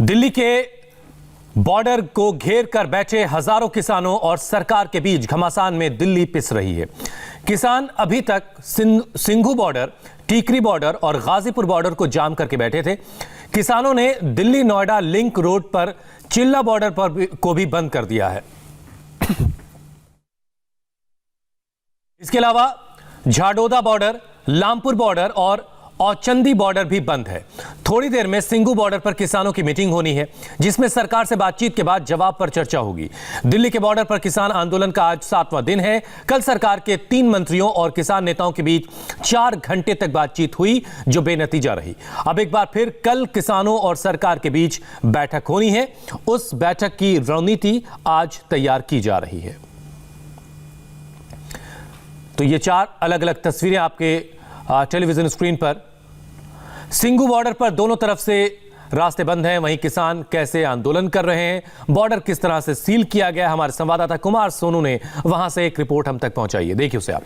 दिल्ली के बॉर्डर को घेर कर बैठे हजारों किसानों और सरकार के बीच घमासान में दिल्ली पिस रही है। किसान अभी तक सिंघू बॉर्डर, टीकरी बॉर्डर और गाजीपुर बॉर्डर को जाम करके बैठे थे। किसानों ने दिल्ली नोएडा लिंक रोड पर चिल्ला बॉर्डर पर को भी बंद कर दिया है। इसके अलावा झाडोदा बॉर्डर, लामपुर बॉर्डर और औचंदी बॉर्डर भी बंद है। थोड़ी देर में सिंघू बॉर्डर पर किसानों की मीटिंग होनी है, जिसमें सरकार से बातचीत के बाद जवाब पर चर्चा होगी। दिल्ली के बॉर्डर पर किसान आंदोलन का आज 7वां दिन है। कल सरकार के 3 मंत्रियों और किसान नेताओं के बीच 4 घंटे तक बातचीत हुई, जो बेनतीजा रही। अब एक बार फिर कल किसानों और सरकार के बीच बैठक होनी है। उस बैठक की रणनीति आज तैयार की जा रही है। तो ये 4 अलग अलग तस्वीरें आपके टेलीविजन स्क्रीन पर। सिंघू बॉर्डर पर दोनों तरफ से रास्ते बंद हैं, वहीं किसान कैसे आंदोलन कर रहे हैं, बॉर्डर किस तरह से सील किया गया। हमारे संवाददाता कुमार सोनू ने वहां से एक रिपोर्ट हम तक पहुंचाई है, देखिए उसे आप।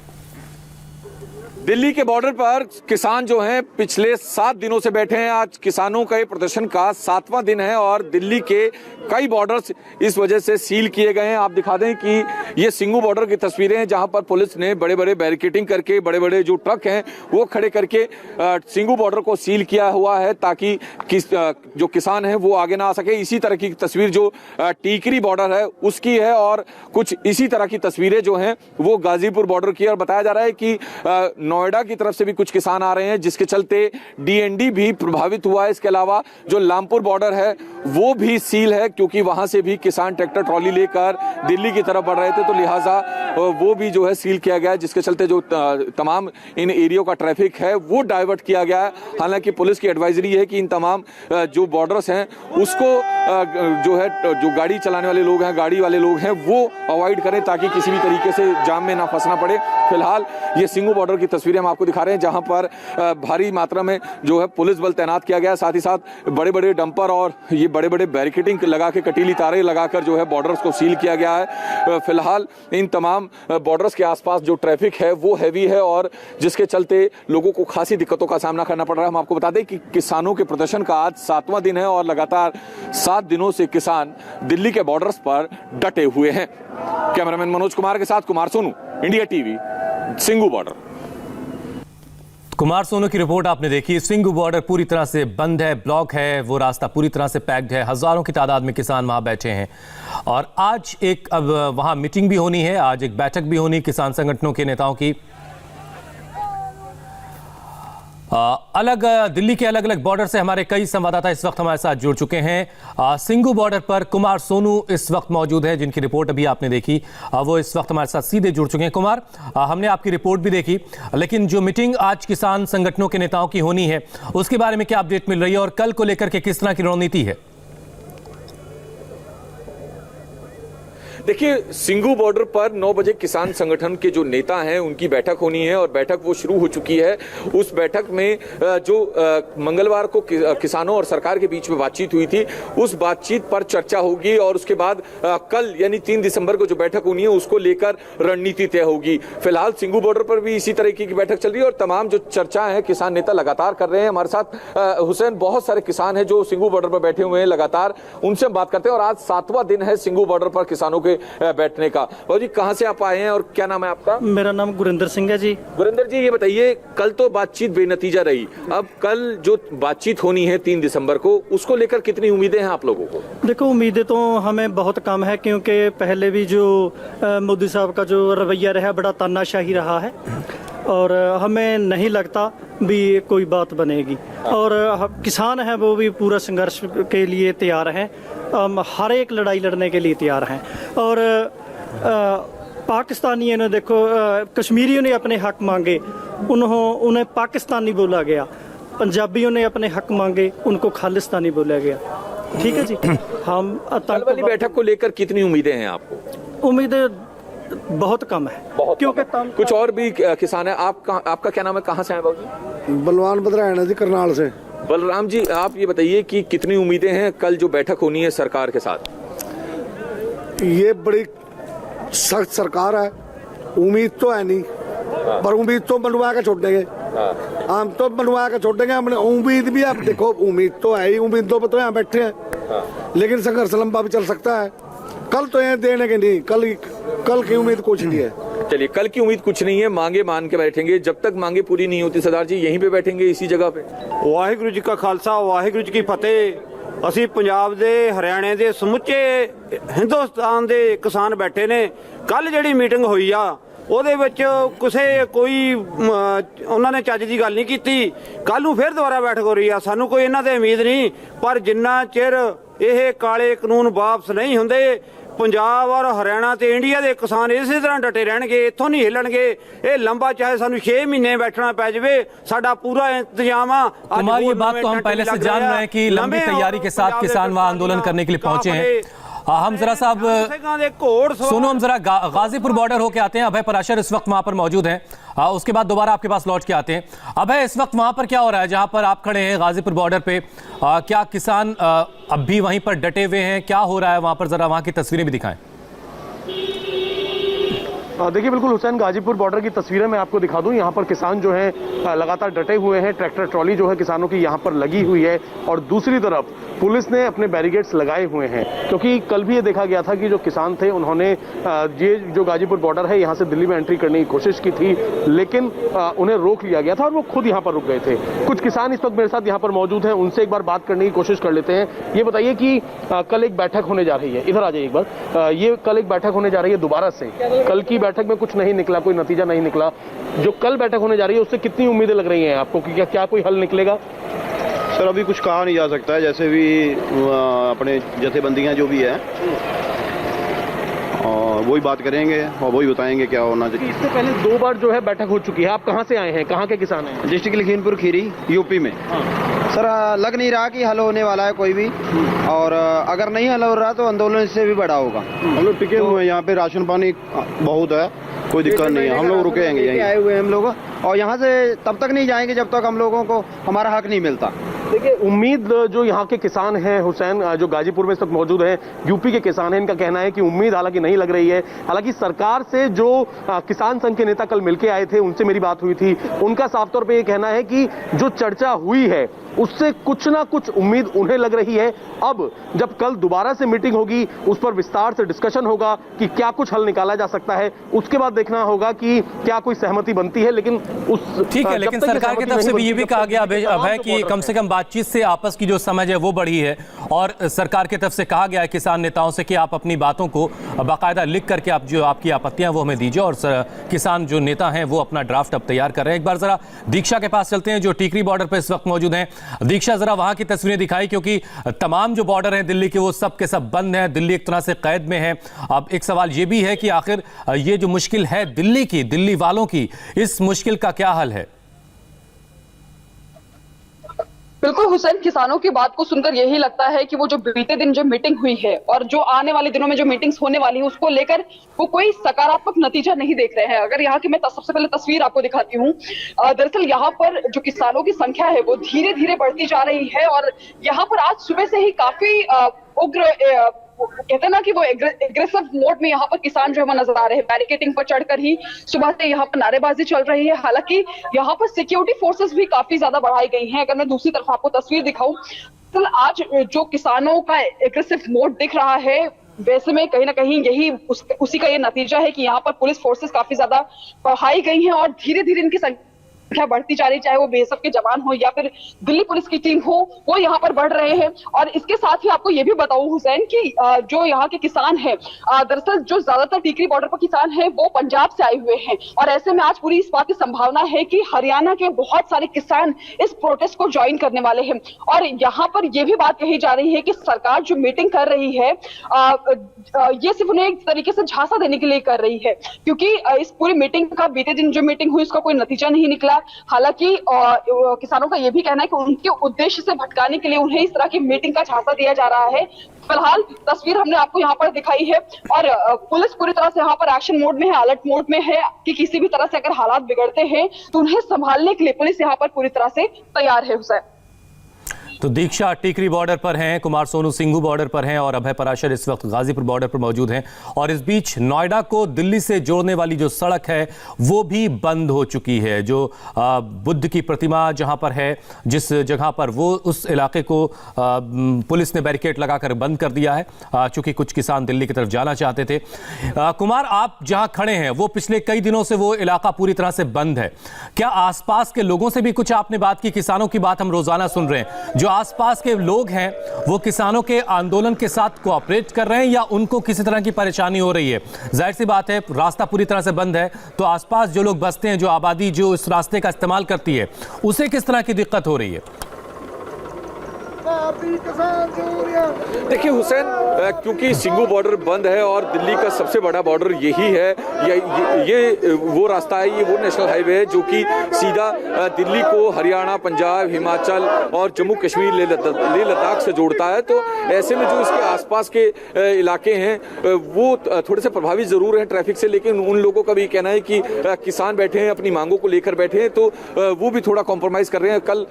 दिल्ली के बॉर्डर पर किसान जो हैं पिछले 7 दिनों से बैठे हैं। आज किसानों का प्रदर्शन का 7वां दिन है और दिल्ली के कई बॉर्डर्स इस वजह से सील किए गए हैं। आप दिखा दें कि ये सिंघू बॉर्डर की तस्वीरें हैं, जहां पर पुलिस ने बड़े बड़े बैरिकेडिंग करके बड़े बड़े जो ट्रक हैं वो खड़े करके सिंघू बॉर्डर को सील किया हुआ है, ताकि जो किसान हैं वो आगे ना आ सके। इसी तरह की तस्वीर जो टीकरी बॉर्डर है उसकी है और कुछ इसी तरह की तस्वीरें जो हैं वो गाजीपुर बॉर्डर की। और बताया जा रहा है कि नोएडा की तरफ से भी कुछ किसान आ रहे हैं, जिसके चलते डीएनडी भी प्रभावित हुआ है। इसके अलावा जो लामपुर बॉर्डर है वो भी सील है, क्योंकि वहां से भी किसान ट्रैक्टर ट्रॉली लेकर दिल्ली की तरफ बढ़ रहे थे, तो लिहाजा वो भी जो है सील किया गया है, जिसके चलते जो तमाम इन एरियो का ट्रैफिक है वो डाइवर्ट किया गया है। हालांकि पुलिस की एडवाइजरी है कि इन तमाम जो बॉर्डर्स हैं उसको जो है जो गाड़ी चलाने वाले लोग हैं, गाड़ी वाले लोग हैं, वो अवॉइड करें, ताकि किसी भी तरीके से जाम में ना फंसना पड़े। फिलहाल ये सिंघू बॉर्डर की तस्वीरें हम आपको दिखा रहे हैं, जहां पर भारी मात्रा में जो है पुलिस बल तैनात किया गया है। साथ ही साथ बड़े बड़े डंपर और ये बड़े बड़े बैरिकेडिंग लगा के, कटीली तारे लगाकर जो है बॉर्डर्स को सील किया गया है। फिलहाल इन तमाम बॉर्डर्स के आसपास जो ट्रैफिक है वो हैवी है और जिसके चलते लोगों को खासी दिक्कतों का सामना करना पड़ रहा है। हम आपको बता दें कि किसानों के प्रदर्शन का आज 7वां दिन है और लगातार 7 दिनों से किसान दिल्ली के बॉर्डर्स पर डटे हुए हैं। कैमरामैन मनोज कुमार के साथ Kumar Sonu, India TV, Singhu border. Kumar Sonu की रिपोर्ट आपने देखी। सिंघू बॉर्डर पूरी तरह से बंद है, ब्लॉक है, वो रास्ता पूरी तरह से पैक्ड है। हजारों की तादाद में किसान वहां बैठे हैं और आज एक अब वहां मीटिंग भी होनी है, आज एक बैठक भी होनी किसान संगठनों के नेताओं की। दिल्ली के अलग अलग बॉर्डर से हमारे कई संवाददाता इस वक्त हमारे साथ जुड़ चुके हैं। सिंघू बॉर्डर पर कुमार सोनू इस वक्त मौजूद है, जिनकी रिपोर्ट अभी आपने देखी। वो इस वक्त हमारे साथ सीधे जुड़ चुके हैं। कुमार, हमने आपकी रिपोर्ट भी देखी, लेकिन जो मीटिंग आज किसान संगठनों के नेताओं की होनी है उसके बारे में क्या अपडेट मिल रही है और कल को लेकर के किस तरह की रणनीति है? देखिए, सिंघू बॉर्डर पर 9 बजे किसान संगठन के जो नेता हैं उनकी बैठक होनी है और बैठक वो शुरू हो चुकी है। उस बैठक में जो मंगलवार को किसानों और सरकार के बीच में बातचीत हुई थी, उस बातचीत पर चर्चा होगी और उसके बाद कल यानी 3 दिसंबर को जो बैठक होनी है उसको लेकर रणनीति तय होगी। फिलहाल सिंघू बॉर्डर पर भी इसी तरीके की बैठक चल रही है और तमाम जो चर्चा है किसान नेता लगातार कर रहे हैं। हमारे साथ हुसैन, बहुत सारे किसान हैं जो सिंघू बॉर्डर पर बैठे हुए हैं, लगातार उनसे हम बात करते हैं। और आज 7वां दिन है सिंघू बॉर्डर पर किसानों के बैठने का। बाबू जी, कहां से आप आए हैं और क्या नाम है आपका? मेरा नाम गुरिंदर सिंह है जी। गुरिंदर जी, ये बताइए, कल तो बातचीत बेनतीजा रही, अब कल जो बातचीत होनी है 3 दिसंबर को, उसको लेकर कितनी उम्मीदें हैं आप लोगों को? देखो, उम्मीदें तो हमें बहुत कम है, क्योंकि पहले भी जो मोदी साहब का जो रवैया रहा बड़ा तानाशाही रहा है और हमें नहीं लगता भी कोई बात बनेगी। और किसान हैं वो भी पूरा संघर्ष के लिए तैयार हैं, हर एक लड़ाई लड़ने के लिए तैयार हैं। और पाकिस्तानियों ने, देखो, कश्मीरियों ने अपने हक मांगे, उन्हें पाकिस्तानी बोला गया। पंजाबियों ने अपने हक मांगे, उनको खालिस्तानी बोला गया। ठीक है जी। हम कल वाली बैठक को लेकर कितनी उम्मीदें हैं आपको? उम्मीदें बहुत कम है, क्योंकि कुछ और भी किसान है। आपका क्या नाम है, कहाँ से आए बाबू? बलवान बदरायण जी, करनाल से। बलराम जी, आप ये बताइए कि कितनी उम्मीदें हैं कल जो बैठक होनी है सरकार के साथ? ये बड़ी सख्त सरकार है, उम्मीद तो है नहीं, पर उम्मीद तो बनवा के छोड़ देंगे। हम तो बनवा के छोड़ेंगे। हमने उम्मीद भी, आप देखो उम्मीद तो है ही, उम्मीदों पर तो यहाँ बैठे हैं, लेकिन संघर्ष लंबा भी चल सकता है। कल तो ये देने के नहीं, कल की उम्मीद कुछ नहीं है। चलिए, कल की उम्मीद कुछ नहीं है, मांगे मान के बैठेंगे। जब तक मांगे पूरी नहीं होती सरदार जी यहीं पे बैठेंगे, इसी जगह पे। ਵਾਹਿਗੁਰੂ ਜੀ ਕਾ ਖਾਲਸਾ ਵਾਹਿਗੁਰੂ ਜੀ ਕੀ ਫਤਿਹ। ਅਸੀਂ ਪੰਜਾਬ ਦੇ, ਹਰਿਆਣੇ ਦੇ, ਸਮੁੱਚੇ ਹਿੰਦੁਸਤਾਨ ਦੇ ਕਿਸਾਨ ਬੈਠੇ ਨੇ। ਕੱਲ ਜਿਹੜੀ ਮੀਟਿੰਗ ਹੋਈ ਆ ਉਹਦੇ ਵਿੱਚ ਕੋਈ ਉਹਨਾਂ ਨੇ ਚੱਜ ਦੀ ਗੱਲ ਨਹੀਂ ਕੀਤੀ। ਕੱਲ ਨੂੰ ਫਿਰ ਦੁਬਾਰਾ ਬੈਠਕ ਹੋ ਰਹੀ ਆ। ਸਾਨੂੰ ਕੋਈ ਇਹਨਾਂ ਤੇ ਉਮੀਦ ਨਹੀਂ, ਪਰ ਜਿੰਨਾ ਚਿਰ ਇਹ ਕਾਲੇ ਕਾਨੂੰਨ ਵਾਪਸ ਨਹੀਂ ਹੁੰਦੇ, ਪੰਜਾਬ ਔਰ ਹਰਿਆਣਾ ਤੇ ਇੰਡੀਆ ਦੇ ਕਿਸਾਨ ਇਸੇ ਤਰ੍ਹਾਂ ਡਟੇ ਰਹਿਣਗੇ, ਇੱਥੋਂ ਨਹੀਂ ਹਿੱਲਣਗੇ। ਇਹ ਲੰਬਾ ਚਾਹੇ ਸਾਨੂੰ 6 महीने बैठना पै जावे, साडा पूरा इंतजाम आ। कुमार, ये बात तो हम पहले से जान रहे हैं कि लंबी तैयारी के साथ किसान वहां आंदोलन करने के लिए पहुंचे हैं। हम जरा साहब सुनो, हम जरा गाजीपुर बॉर्डर होके आते हैं। अभय पराशर इस वक्त वहां पर मौजूद हैं, उसके बाद दोबारा आपके पास लौट के आते हैं। अभय, इस वक्त वहां पर क्या हो रहा है जहां पर आप खड़े हैं गाजीपुर बॉर्डर पे? क्या किसान अब भी वहीं पर डटे हुए हैं? क्या हो रहा है वहां पर, जरा वहां की तस्वीरें भी दिखाएं। देखिए, बिल्कुल हुसैन, गाजीपुर बॉर्डर की तस्वीरें मैं आपको दिखा दूं। यहाँ पर किसान जो हैं लगातार डटे हुए हैं। ट्रैक्टर ट्रॉली जो है किसानों की यहाँ पर लगी हुई है, और दूसरी तरफ पुलिस ने अपने बैरिकेड्स लगाए हुए हैं, क्योंकि कल भी ये देखा गया था कि जो किसान थे उन्होंने ये जो गाजीपुर बॉर्डर है यहाँ से दिल्ली में एंट्री करने की कोशिश की थी, लेकिन उन्हें रोक लिया गया था और वो खुद यहाँ पर रुक गए थे। कुछ किसान इस वक्त मेरे साथ यहाँ पर मौजूद हैं, उनसे एक बार बात करने की कोशिश कर लेते हैं। ये बताइए कि कल एक बैठक होने जा रही है, इधर आ जाइए एक बार। ये कल एक बैठक होने जा रही है दोबारा से, कल की बैठक में कुछ नहीं निकला, कोई नतीजा नहीं निकला। जो कल बैठक होने जा रही है उससे कितनी उम्मीदें लग रही हैं आपको कि क्या कोई हल निकलेगा? सर, अभी कुछ कहा नहीं जा सकता है। जैसे भी अपने जथेबंदियां जो भी है वही बात करेंगे और वही बताएंगे क्या होना चाहिए। इससे पहले 2 बार जो है बैठक हो चुकी है। आप कहां से आए हैं, कहां के किसान हैं? डिस्ट्रिक्ट लखीमपुर खीरी, यूपी में। सर, लग नहीं रहा कि हल होने वाला है कोई भी, और अगर नहीं हल हो रहा तो आंदोलन इससे भी बड़ा होगा। हम लोग टिके हुए हैं यहाँ पे, राशन पानी बहुत है, कोई दिक्कत नहीं है। हम लोग रुकेंगे, यहीं आए हुए हैं हम लोग, और यहाँ से तब तक नहीं जाएंगे जब तक हम लोगों को हमारा हक नहीं मिलता। देखिए, उम्मीद जो यहाँ के किसान हैं हुसैन, जो गाजीपुर में इस वक्त मौजूद हैं, यूपी के किसान हैं, इनका कहना है कि उम्मीद हालांकि नहीं लग रही है। हालांकि सरकार से जो किसान संघ के नेता कल मिलके आए थे, उनसे मेरी बात हुई थी, उनका साफ तौर पे ये कहना है कि जो चर्चा हुई है उससे कुछ ना कुछ उम्मीद उन्हें लग रही है। अब जब कल दोबारा से मीटिंग होगी, उस पर विस्तार से डिस्कशन होगा कि क्या कुछ हल निकाला जा सकता है। उसके बाद देखना होगा कि क्या कोई सहमति बनती है। लेकिन ठीक है, लेकिन सरकार की तरफ से भी ये भी कहा गया अभय कि कम से कम बातचीत से आपस की जो समझ है वो बढ़ी है, और सरकार की तरफ से कहा गया है किसान नेताओं से कि आप अपनी बातों को बाकायदा लिख करके आप जो आपकी आपत्तियां वो हमें दीजिए, और किसान जो नेता हैं वो अपना ड्राफ्ट अब तैयार कर रहे हैं। एक बार जरा दीक्षा के पास चलते हैं, जो टीकरी बॉर्डर पर इस वक्त मौजूद हैं। दीक्षा, जरा वहां की तस्वीरें दिखाई, क्योंकि तमाम जो बॉर्डर हैं दिल्ली के वो सब के सब बंद हैं, दिल्ली एक तरह से कैद में है। अब एक सवाल ये भी है कि आखिर ये जो मुश्किल है दिल्ली की, दिल्ली वालों की, इस मुश्किल का क्या हल है? बिल्कुल हुसैन, किसानों की बात को सुनकर यही लगता है कि वो जो बीते दिन जो मीटिंग हुई है और जो आने वाले दिनों में जो मीटिंग्स होने वाली है उसको लेकर वो कोई सकारात्मक नतीजा नहीं देख रहे हैं। अगर यहाँ की मैं सबसे पहले तस्वीर आपको दिखाती हूँ, दरअसल यहाँ पर जो किसानों की संख्या है वो धीरे धीरे बढ़ती जा रही है, और यहाँ पर आज सुबह से ही काफी उग्र कहते हैं ना कि वो एग्रेसिव मोड में यहाँ पर किसान जो है वो नजर आ रहे हैं। बैरिकेडिंग पर चढ़कर ही सुबह से यहाँ पर नारेबाजी चल रही है। हालांकि यहाँ पर सिक्योरिटी फोर्सेस भी काफी ज्यादा बढ़ाई गई हैं। अगर मैं दूसरी तरफ आपको तस्वीर दिखाऊं, तो आज जो किसानों का एग्रेसिव मोड दिख रहा है, वैसे में कहीं ना कहीं यही उसी का ये नतीजा है कि यहाँ पर पुलिस फोर्सेस काफी ज्यादा बढ़ाई गई हैं, और धीरे धीरे इनकी संख्या बढ़ती जा रही, चाहे वो बीएसएफ के जवान हो या फिर दिल्ली पुलिस की टीम हो, वो यहाँ पर बढ़ रहे हैं। और इसके साथ ही आपको ये भी बताऊं हुसैन कि जो यहाँ के किसान हैं, दरअसल जो ज्यादातर टीकरी बॉर्डर पर किसान हैं वो पंजाब से आए हुए हैं, और ऐसे में आज पूरी इस बात की संभावना है कि हरियाणा के बहुत सारे किसान इस प्रोटेस्ट को ज्वाइन करने वाले हैं। और यहाँ पर यह भी बात कही जा रही है कि सरकार जो मीटिंग कर रही है ये सिर्फ उन्हें एक तरीके से झांसा देने के लिए कर रही है, क्योंकि इस पूरी मीटिंग का बीते दिन जो मीटिंग हुई उसका कोई नतीजा नहीं निकला। हालांकि किसानों का यह भी कहना है कि उनके उद्देश्य से भटकाने के लिए उन्हें इस तरह की मीटिंग का झांसा दिया जा रहा है। फिलहाल तस्वीर हमने आपको यहाँ पर दिखाई है, और पुलिस पूरी तरह से यहाँ पर एक्शन मोड में है, अलर्ट मोड में है कि किसी भी तरह से अगर हालात बिगड़ते हैं तो उन्हें संभालने के लिए पुलिस यहाँ पर पूरी तरह से तैयार है। हुसैन, तो दीक्षा टीकरी बॉर्डर पर हैं, कुमार सोनू सिंघू बॉर्डर पर हैं और अभय पराशर इस वक्त गाजीपुर बॉर्डर पर मौजूद हैं। और इस बीच नोएडा को दिल्ली से जोड़ने वाली जो सड़क है वो भी बंद हो चुकी है। जो बुद्ध की प्रतिमा जहां पर है, जिस जगह पर वो, उस इलाके को पुलिस ने बैरिकेड लगाकर बंद कर दिया है, चूंकि कुछ किसान दिल्ली की तरफ जाना चाहते थे। कुमार, आप जहां खड़े हैं वो पिछले कई दिनों से वो इलाका पूरी तरह से बंद है। क्या आसपास के लोगों से भी कुछ आपने बात की? किसानों की बात हम रोजाना सुन रहे हैं, जो आसपास के लोग हैं वो किसानों के आंदोलन के साथ कोऑपरेट कर रहे हैं या उनको किसी तरह की परेशानी हो रही है? जाहिर सी बात है, रास्ता पूरी तरह से बंद है, तो आसपास जो लोग बसते हैं, जो आबादी जो इस रास्ते का इस्तेमाल करती है, उसे किस तरह की दिक्कत हो रही है? देखिए हुसैन, क्योंकि सिंघू बॉर्डर बंद है और दिल्ली का सबसे बड़ा बॉर्डर यही है, ये वो रास्ता है, ये वो नेशनल हाईवे है जो कि सीधा दिल्ली को हरियाणा, पंजाब, हिमाचल और जम्मू कश्मीर, लेह लद्दाख से जोड़ता है। तो ऐसे में जो इसके आसपास के इलाके हैं वो थोड़े से प्रभावित जरूर हैं ट्रैफिक से, लेकिन उन लोगों का भी कहना है कि किसान बैठे हैं, अपनी मांगों को लेकर बैठे हैं, तो वो भी थोड़ा कॉम्प्रोमाइज कर रहे हैं। कल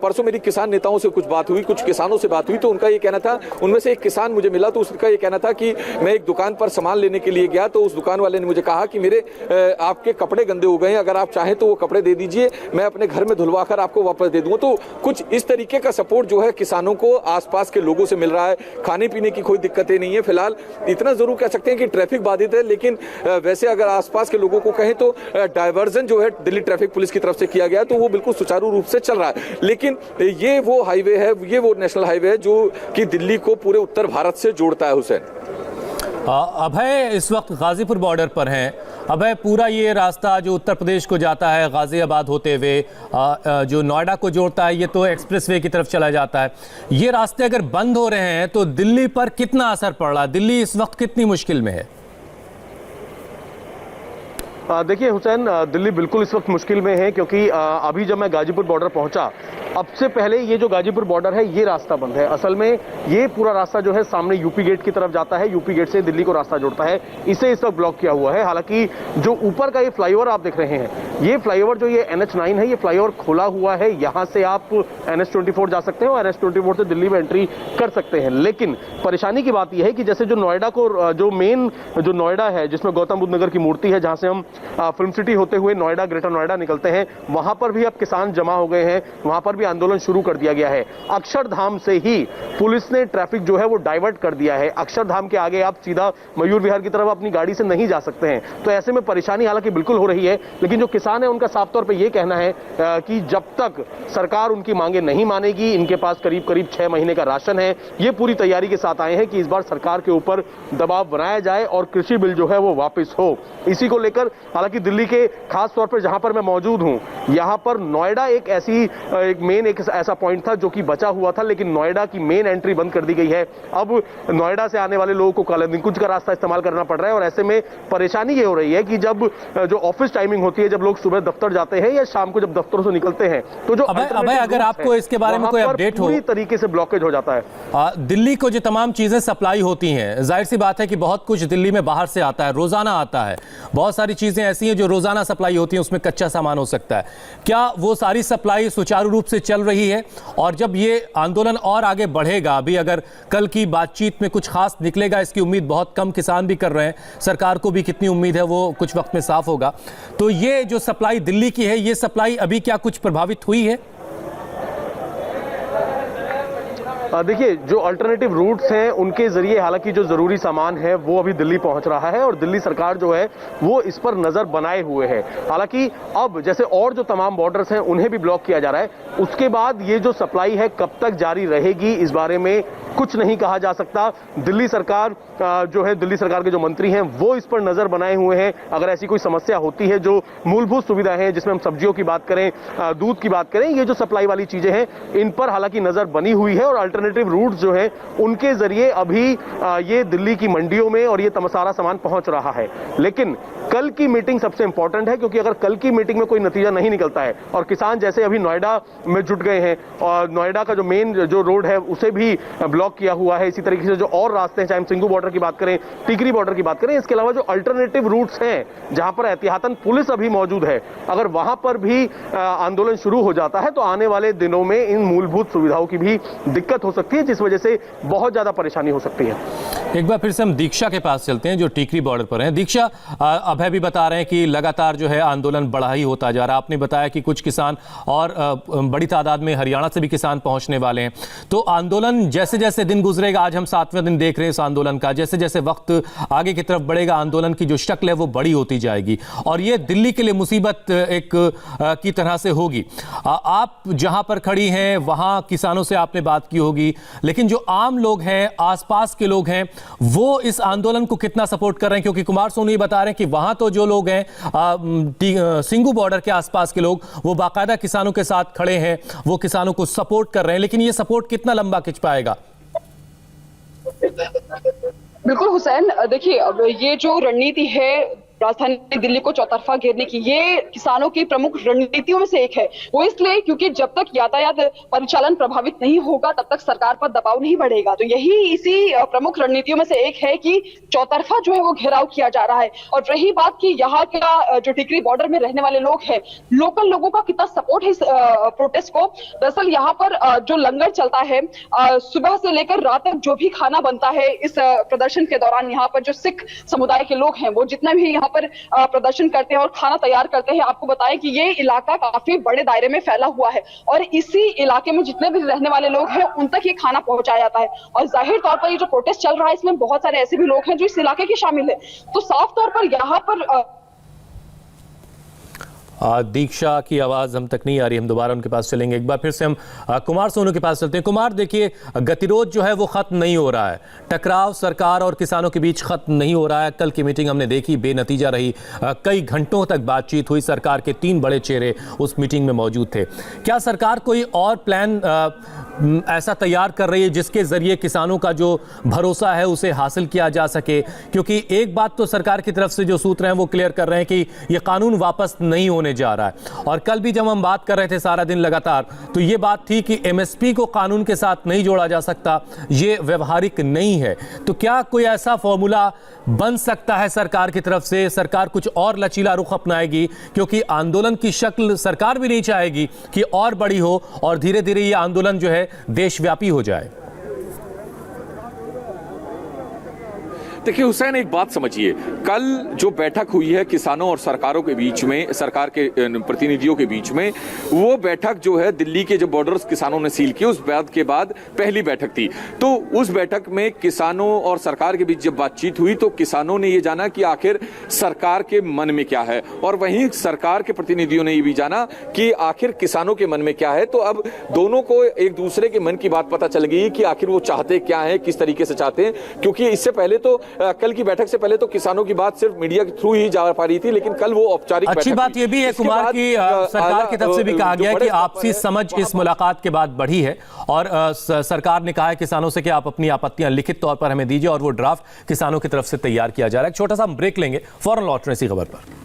परसों मेरी किसान नेताओं से कुछ बात हुई, कुछ किसानों से बात हुई, तो उनका ये कहना था, उनमें से एक किसान मुझे मिला तो उसका ये कहना था कि मैं एक दुकान पर सामान लेने के लिए गया तो उस दुकान वाले ने मुझे कहा कि मेरे आपके कपड़े गंदे हो गए हैं, अगर आप चाहें तो वो कपड़े दे दीजिए, मैं अपने घर में धुलवा कर आपको वापस दे दूंगा। तो कुछ इस तरीके का सपोर्ट जो है किसानों को आसपास के लोगों से मिल रहा है। खाने पीने की कोई दिक्कतें नहीं है फिलहाल। इतना जरूर कह सकते हैं कि ट्रैफिक बाधित है, लेकिन वैसे अगर आसपास के लोगों को कहें तो डायवर्जन जो है दिल्ली ट्रैफिक पुलिस की तरफ से किया गया तो वो बिल्कुल सुचारू रूप से चल रहा है। लेकिन ये वो हाईवे है, ये वो नेशनल हाईवे है जो कि दिल्ली को पूरे उत्तर भारत से जोड़ता है। हुसैन, अभय इस वक्त गाजीपुर बॉर्डर पर हैं। अभय, पूरा ये रास्ता जो उत्तर प्रदेश को जाता है गाजियाबाद होते हुए, जो नोएडा को जोड़ता है, ये तो एक्सप्रेसवे की तरफ चला जाता है। ये रास्ते अगर बंद हो रहे हैं तो दिल्ली पर कितना असर पड़ रहा है? दिल्ली इस वक्त कितनी मुश्किल में है? देखिए हुसैन, दिल्ली बिल्कुल इस वक्त मुश्किल में है, क्योंकि अभी जब मैं गाजीपुर बॉर्डर पहुंचा, अब से पहले ये जो गाजीपुर बॉर्डर है ये रास्ता बंद है। असल में ये पूरा रास्ता जो है सामने यूपी गेट की तरफ जाता है, यूपी गेट से दिल्ली को रास्ता जोड़ता है, इसे इस वक्त ब्लॉक किया हुआ है। हालांकि जो ऊपर का ये फ्लाईओवर आप देख रहे हैं, ये फ्लाईओवर जो ये NH9 है, ये फ्लाईओवर खुला हुआ है। यहाँ से आप NH24 जा सकते हैं और NH24 से दिल्ली में एंट्री कर सकते हैं। लेकिन परेशानी की बात यह है कि जैसे जो नोएडा को, जो मेन जो नोएडा है जिसमें गौतम बुद्ध नगर की मूर्ति है, जहां से हम फिल्म सिटी होते हुए नोएडा, ग्रेटर नोएडा निकलते हैं, वहां पर भी अब किसान जमा हो गए हैं, वहां पर भी आंदोलन शुरू कर दिया गया है। अक्षरधाम से ही पुलिस ने ट्रैफिक जो है वो डाइवर्ट कर दिया है। अक्षरधाम के आगे आप सीधा मयूर विहार की तरफ अपनी गाड़ी से नहीं जा सकते हैं। तो ऐसे में परेशानी हालांकि बिल्कुल हो रही है, लेकिन जो किसान है उनका साफ तौर पर यह कहना है कि जब तक सरकार उनकी मांगे नहीं मानेगी, इनके पास करीब करीब 6 महीने का राशन है, ये पूरी तैयारी के साथ आए हैं कि इस बार सरकार के ऊपर दबाव बनाया जाए और कृषि बिल जो है वो वापस हो। इसी को लेकर हालांकि दिल्ली के खास तौर पर जहां पर मैं मौजूद हूं, यहां पर नोएडा एक ऐसा पॉइंट था जो कि बचा हुआ था, लेकिन नोएडा की मेन एंट्री बंद कर दी गई है। अब नोएडा से आने वाले लोगों को कालांकुज का रास्ता इस्तेमाल करना पड़ रहा है और ऐसे में परेशानी ये हो रही है कि जब जो ऑफिस टाइमिंग होती है, जब लोग सुबह दफ्तर जाते हैं या शाम को जब दफ्तरों से निकलते हैं, तो जो अभय अगर आपको इसके बारे में कोई अपडेट हो, पूरी तरीके से ब्लॉकेज हो जाता है। दिल्ली को जो तमाम चीजें सप्लाई होती हैं, जाहिर सी बात है कि बहुत कुछ दिल्ली में बाहर से आता है, रोजाना आता है। बहुत सारी चीजें ऐसी हैं जो रोजाना सप्लाई होती हैं, उसमें कच्चा सामान हो सकता है। क्या वो सारी सप्लाई सुचारू रूप से चल रही है? और जब ये आंदोलन और आगे बढ़ेगा, अभी अगर कल की बातचीत में कुछ खास निकलेगा, इसकी उम्मीद बहुत कम किसान भी कर रहे हैं, सरकार को भी कितनी उम्मीद है वो कुछ वक्त में साफ होगा। तो ये जो सप्लाई दिल्ली की है, ये सप्लाई अभी क्या कुछ प्रभावित हुई है? देखिए, जो अल्टरनेटिव रूट्स हैं उनके जरिए हालांकि जो जरूरी सामान है वो अभी दिल्ली पहुंच रहा है और दिल्ली सरकार जो है वो इस पर नजर बनाए हुए है। हालांकि अब जैसे और जो तमाम बॉर्डर्स हैं उन्हें भी ब्लॉक किया जा रहा है, उसके बाद ये जो सप्लाई है कब तक जारी रहेगी इस बारे में कुछ नहीं कहा जा सकता। दिल्ली सरकार जो है, दिल्ली सरकार के जो मंत्री हैं वो इस पर नजर बनाए हुए हैं। अगर ऐसी कोई समस्या होती है, जो मूलभूत सुविधाएं हैं, जिसमें हम सब्जियों की बात करें, दूध की बात करें, ये जो सप्लाई वाली चीजें हैं, इन पर हालांकि नजर बनी हुई है और अल्टरनेटिव रूट्स जो है उनके जरिए अभी ये दिल्ली की मंडियों में और ये सारा सामान पहुंच रहा है। लेकिन कल की मीटिंग सबसे इंपॉर्टेंट है, क्योंकि अगर कल की मीटिंग में कोई नतीजा नहीं निकलता है और किसान जैसे अभी नोएडा में जुट गए हैं और नोएडा का जो मेन जो रोड है उसे भी ब्लॉक किया हुआ है, इसी तरीके से जो और रास्ते हैं, चाहे हम सिंगू बॉर्डर की बात करें, टिकरी बॉर्डर की बात करें, इसके अलावा जो अल्टरनेटिव रूट्स हैं जहां पर एहतियातन पुलिस अभी मौजूद है, अगर वहां पर भी आंदोलन शुरू हो जाता है तो आने वाले दिनों में इन मूलभूत सुविधाओं की भी दिक्कत हो सकती है, जिस वजह से बहुत ज्यादा परेशानी हो सकती है। एक बार फिर से हम दीक्षा के पास चलते हैं जो टिकरी बॉर्डर पर हैं। दीक्षा, अभय भी बता रहे हैं कि लगातार जो है आंदोलन बढ़ा ही होता जा रहा है। आपने बताया कि कुछ किसान और बड़ी तादाद में हरियाणा से भी किसान पहुंचने वाले हैं। तो आंदोलन जैसे जैसे दिन गुजरेगा, आज हम 7वें दिन देख रहे हैं इस आंदोलन का, जैसे जैसे वक्त आगे की तरफ बढ़ेगा आंदोलन की जो शक्ल है वो बड़ी होती जाएगी और ये दिल्ली के लिए मुसीबत एक की तरह से होगी। आप जहां पर खड़ी हैं वहां किसानों से आपने बात की होगी, लेकिन जो आम लोग हैं, आसपास के लोग हैं, वो इस आंदोलन को कितना सपोर्ट कर रहे हैं? क्योंकि कुमार सोनू ये बता रहे हैं कि वहां तो जो लोग हैं सिंगू बॉर्डर के आसपास के लोग, वो बाकायदा किसानों के साथ खड़े हैं, वो किसानों को सपोर्ट कर रहे हैं, लेकिन ये सपोर्ट कितना लंबा खिंच पाएगा? बिल्कुल हुसैन, देखिए अब ये जो रणनीति है राजधानी दिल्ली को चौतरफा घेरने की, ये किसानों की प्रमुख रणनीतियों में से एक है। वो इसलिए क्योंकि जब तक यातायात परिचालन प्रभावित नहीं होगा तब तक सरकार पर दबाव नहीं बढ़ेगा। तो यही इसी प्रमुख रणनीतियों में से एक है कि चौतरफा जो है वो घेराव किया जा रहा है। और रही बात कि यहाँ का जो टिकरी बॉर्डर में रहने वाले लोग हैं, लोकल लोगों का कितना सपोर्ट है इस प्रोटेस्ट को। दरअसल यहाँ पर जो लंगर चलता है, सुबह से लेकर रात तक जो भी खाना बनता है इस प्रदर्शन के दौरान, यहाँ पर जो सिख समुदाय के लोग हैं वो जितना भी यहाँ पर प्रदर्शन करते हैं और खाना तैयार करते हैं। आपको बताएं कि ये इलाका काफी बड़े दायरे में फैला हुआ है और इसी इलाके में जितने भी रहने वाले लोग हैं उन तक ये खाना पहुंचाया जाता है। और जाहिर तौर पर ये जो प्रोटेस्ट चल रहा है इसमें बहुत सारे ऐसे भी लोग हैं जो इस इलाके के शामिल है। तो साफ तौर पर यहाँ पर दीक्षा की आवाज़ हम तक नहीं आ रही, हम दोबारा उनके पास चलेंगे। एक बार फिर से हम कुमार सोनू के पास चलते हैं। कुमार, देखिए गतिरोध जो है वो ख़त्म नहीं हो रहा है, टकराव सरकार और किसानों के बीच ख़त्म नहीं हो रहा है। कल की मीटिंग हमने देखी, बेनतीजा रही, कई घंटों तक बातचीत हुई, सरकार के 3 बड़े चेहरे उस मीटिंग में मौजूद थे। क्या सरकार कोई और प्लान ऐसा तैयार कर रही है जिसके ज़रिए किसानों का जो भरोसा है उसे हासिल किया जा सके? क्योंकि एक बात तो सरकार की तरफ से जो सूत्र हैं वो क्लियर कर रहे हैं कि ये कानून वापस नहीं होने जा रहा है, और कल भी जब हम बात कर रहे थे सारा दिन लगातार, तो ये बात थी कि एमएसपी को कानून के साथ नहीं जोड़ा जा सकता, ये व्यवहारिक नहीं है। तो क्या कोई ऐसा फॉर्मूला बन सकता है सरकार की तरफ से? सरकार कुछ और लचीला रुख अपनाएगी? क्योंकि आंदोलन की शक्ल सरकार भी नहीं चाहेगी कि और बड़ी हो और धीरे धीरे ये आंदोलन जो है देशव्यापी हो जाए। देखिए हुसैन, एक बात समझिए, कल जो बैठक हुई है किसानों और सरकारों के बीच में, सरकार के प्रतिनिधियों के बीच में, वो बैठक जो है दिल्ली के जो बॉर्डर्स किसानों ने सील किए उस बात के बाद पहली बैठक थी। तो उस बैठक में किसानों और सरकार के बीच जब बातचीत हुई तो किसानों ने ये जाना कि आखिर सरकार के मन में क्या है, और वहीं सरकार के प्रतिनिधियों ने ये भी जाना कि आखिर किसानों के मन में क्या है। तो अब दोनों को एक दूसरे के मन की बात पता चल गई कि आखिर वो चाहते क्या है, किस तरीके से चाहते हैं। क्योंकि इससे पहले तो कल की बैठक से पहले तो किसानों की बात सिर्फ मीडिया के थ्रू ही जा पा रही थी, लेकिन कल वो औपचारिक अच्छी बात यह भी है कुमार की सरकार की तरफ से भी कहा गया कि आपसी समझ इस मुलाकात के बाद बढ़ी है, और सरकार ने कहा है किसानों से कि आप अपनी आपत्तियां लिखित तौर पर हमें दीजिए, और वो ड्राफ्ट किसानों की तरफ से तैयार किया जा रहा है। एक छोटा सा ब्रेक लेंगे, फौरन लौट रहे हैं इसी खबर पर।